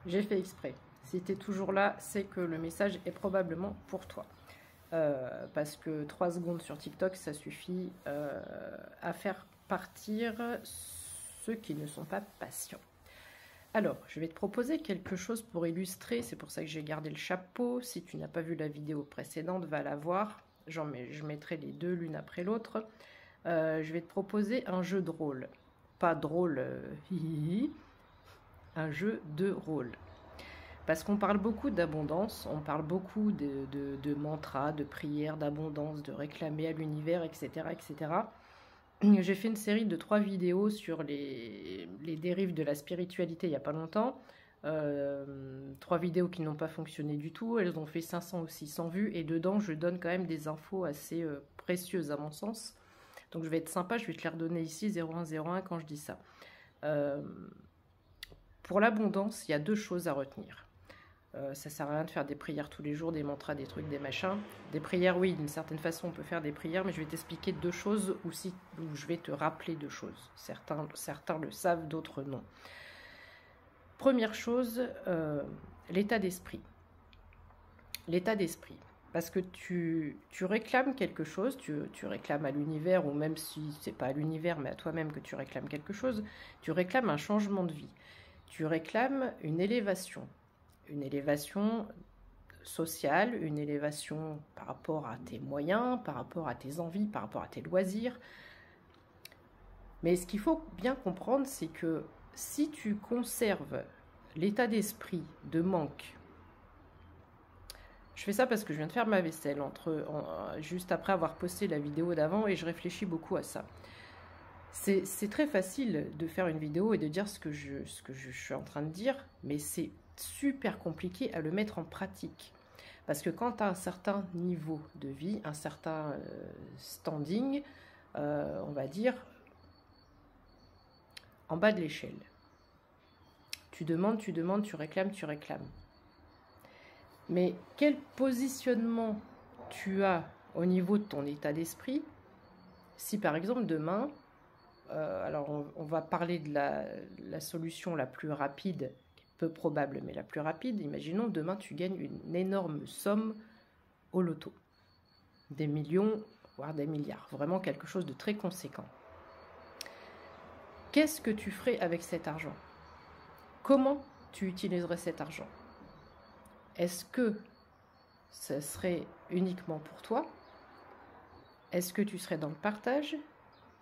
J'ai fait exprès. Si tu es toujours là, c'est que le message est probablement pour toi. Parce que 3 secondes sur TikTok, ça suffit à faire partir ceux qui ne sont pas patients. Alors, je vais te proposer quelque chose pour illustrer. C'est pour ça que j'ai gardé le chapeau. Si tu n'as pas vu la vidéo précédente, va la voir. Je mettrai les deux l'une après l'autre. Je vais te proposer un jeu de rôle. Pas drôle, un jeu de rôle. Parce qu'on parle beaucoup d'abondance, on parle beaucoup de mantras, de prières, d'abondance, de réclamer à l'univers, etc., etc. J'ai fait une série de 3 vidéos sur les dérives de la spiritualité il n'y a pas longtemps. 3 vidéos qui n'ont pas fonctionné du tout. Elles ont fait 500 ou 600 vues. Et dedans, je donne quand même des infos assez précieuses à mon sens. Donc je vais être sympa, je vais te les redonner ici, 0101 quand je dis ça. Pour l'abondance, il y a 2 choses à retenir. Ça sert à rien de faire des prières tous les jours, des mantras, des trucs, des machins. Des prières, oui, d'une certaine façon, on peut faire des prières, mais je vais t'expliquer 2 choses où je vais te rappeler 2 choses. Certains le savent, d'autres non. Première chose, l'état d'esprit. L'état d'esprit. Parce que tu réclames quelque chose, tu réclames à l'univers, ou même si c'est pas à l'univers, mais à toi-même que tu réclames quelque chose, tu réclames un changement de vie. Tu réclames une élévation sociale, une élévation par rapport à tes moyens, par rapport à tes envies, par rapport à tes loisirs. Mais ce qu'il faut bien comprendre, c'est que si tu conserves l'état d'esprit de manque, je fais ça parce que je viens de faire ma vaisselle juste après avoir posté la vidéo d'avant et je réfléchis beaucoup à ça. C'est très facile de faire une vidéo et de dire ce que je suis en train de dire, mais c'est super compliqué à le mettre en pratique. Parce que quand tu as un certain niveau de vie, un certain standing, on va dire, en bas de l'échelle, tu demandes, tu réclames. Mais quel positionnement tu as au niveau de ton état d'esprit si par exemple demain, alors on va parler de la solution la plus rapide, peu probable, mais la plus rapide. Imaginons demain tu gagnes une énorme somme au loto. Des millions, voire des milliards. Vraiment quelque chose de très conséquent. Qu'est-ce que tu ferais avec cet argent? Comment tu utiliserais cet argent? Est-ce que ce serait uniquement pour toi? Est-ce que tu serais dans le partage?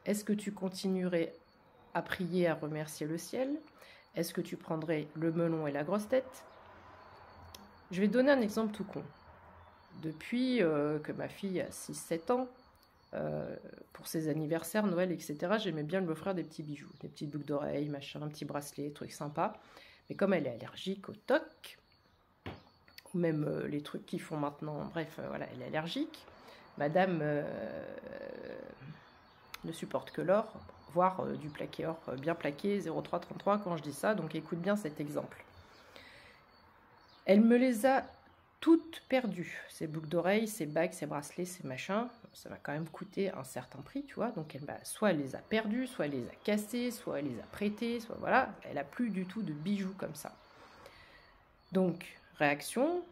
Est-ce que tu continuerais à prier, à remercier le ciel? Est-ce que tu prendrais le melon et la grosse tête? Je vais donner un exemple tout con. Depuis que ma fille a 6-7 ans, pour ses anniversaires, Noël, etc., j'aimais bien lui offrir des petits bijoux, des petites boucles d'oreilles, machin, un petit bracelet, trucs sympas. Mais comme elle est allergique au toc, ou même les trucs qu'ils font maintenant, bref, voilà, elle est allergique, madame ne supporte que l'or, voire du plaqué or bien plaqué, 0333 quand je dis ça, donc écoute bien cet exemple. Elle me les a toutes perdues, ces boucles d'oreilles, ces bagues, ces bracelets, ces machins, ça va quand même coûter un certain prix, tu vois, donc soit elle les a perdues, soit elle les a cassées, soit elle les a prêtées, soit voilà, elle a plus du tout de bijoux comme ça. Donc, réaction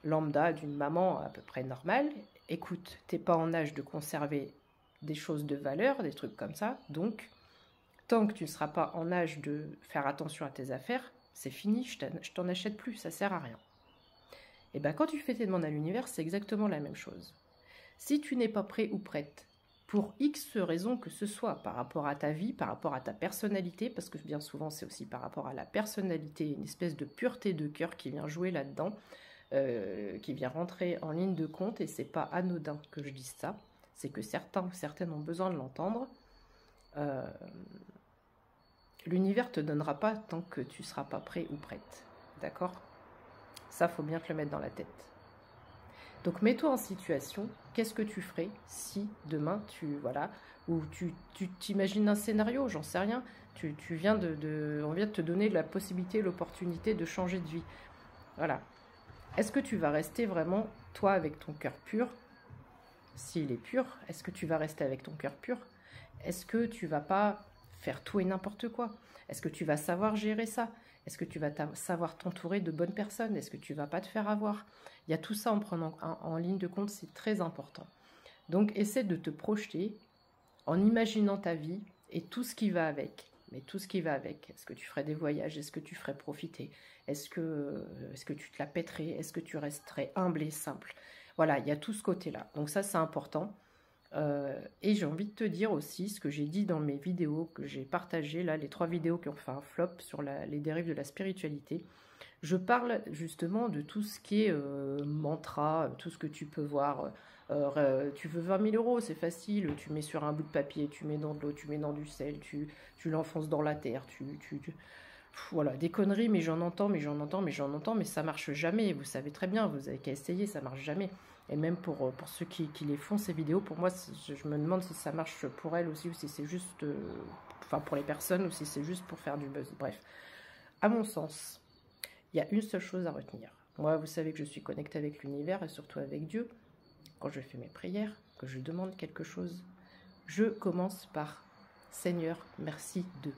lambda d'une maman à peu près normale, écoute, t'es pas en âge de conserver des choses de valeur, des trucs comme ça, donc tant que tu ne seras pas en âge de faire attention à tes affaires, c'est fini, je t'en achète plus, ça sert à rien. Et bien quand tu fais tes demandes à l'univers, c'est exactement la même chose. Si tu n'es pas prêt ou prête, pour X raisons que ce soit, par rapport à ta vie, par rapport à ta personnalité, parce que bien souvent c'est aussi par rapport à la personnalité, une espèce de pureté de cœur qui vient jouer là-dedans, qui vient rentrer en ligne de compte, et c'est pas anodin que je dise ça, c'est que certaines ont besoin de l'entendre. L'univers ne te donnera pas tant que tu ne seras pas prêt ou prête. D'accord? Ça, faut bien te le mettre dans la tête. Donc, mets-toi en situation, qu'est-ce que tu ferais si demain, ou tu t'imagines un scénario, j'en sais rien, on vient de te donner la possibilité, l'opportunité de changer de vie. Voilà. Est-ce que tu vas rester vraiment, toi, avec ton cœur pur? S'il est pur, est-ce que tu vas rester avec ton cœur pur? Est-ce que tu vas pas faire tout et n'importe quoi? Est-ce que tu vas savoir gérer ça? Est-ce que tu vas savoir t'entourer de bonnes personnes? Est-ce que tu vas pas te faire avoir? Il y a tout ça en prenant en ligne de compte, c'est très important. Donc, essaie de te projeter en imaginant ta vie et tout ce qui va avec. Mais tout ce qui va avec. Est-ce que tu ferais des voyages? Est-ce que tu ferais profiter? Est-ce que tu te la pèterais? Est-ce que tu resterais humble et simple? Voilà, il y a tout ce côté-là. Donc ça, c'est important. Et j'ai envie de te dire aussi ce que j'ai dit dans mes vidéos que j'ai partagées, là, les 3 vidéos qui ont fait un flop sur les dérives de la spiritualité. Je parle justement de tout ce qui est mantra, tout ce que tu peux voir. Tu veux 20 000 €, c'est facile, tu mets sur un bout de papier, tu mets dans de l'eau, tu mets dans du sel, tu l'enfonces dans la terre, voilà, des conneries, mais j'en entends, mais ça marche jamais. Vous savez très bien, vous avez qu'à essayer, ça marche jamais. Et même pour ceux qui les font, ces vidéos, pour moi, je me demande si ça marche pour elles aussi, ou si c'est juste, enfin pour les personnes, ou si c'est juste pour faire du buzz. Bref, à mon sens, il y a une seule chose à retenir. Moi, vous savez que je suis connectée avec l'univers, et surtout avec Dieu. Quand je fais mes prières, que je demande quelque chose, je commence par « Seigneur, merci de ».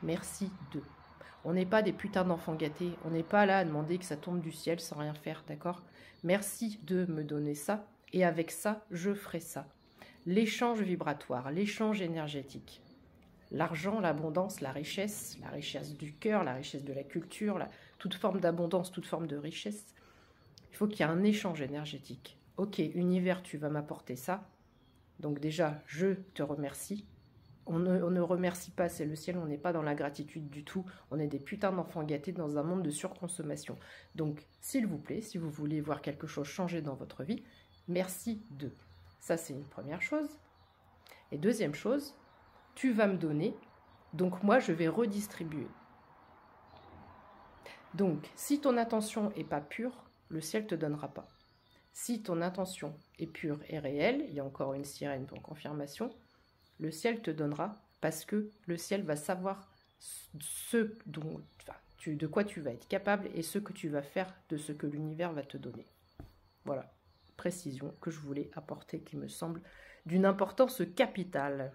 Merci de. On n'est pas des putains d'enfants gâtés. On n'est pas là à demander que ça tombe du ciel sans rien faire, d'accord? Merci de me donner ça. Et avec ça, je ferai ça. L'échange vibratoire, l'échange énergétique. L'argent, l'abondance, la richesse du cœur, la richesse de la culture, toute forme d'abondance, toute forme de richesse. Il faut qu'il y ait un échange énergétique. Ok, univers, tu vas m'apporter ça. Donc déjà, je te remercie. On ne remercie pas, c'est le ciel, on n'est pas dans la gratitude du tout. On est des putains d'enfants gâtés dans un monde de surconsommation. Donc, s'il vous plaît, si vous voulez voir quelque chose changer dans votre vie, merci de. Ça, c'est une première chose. Et deuxième chose, tu vas me donner, donc moi, je vais redistribuer. Donc, si ton intention n'est pas pure, le ciel ne te donnera pas. Si ton intention est pure et réelle, il y a encore une sirène pour confirmation, le ciel te donnera parce que le ciel va savoir de quoi tu vas être capable et ce que tu vas faire de ce que l'univers va te donner. Voilà, précision que je voulais apporter qui me semble d'une importance capitale.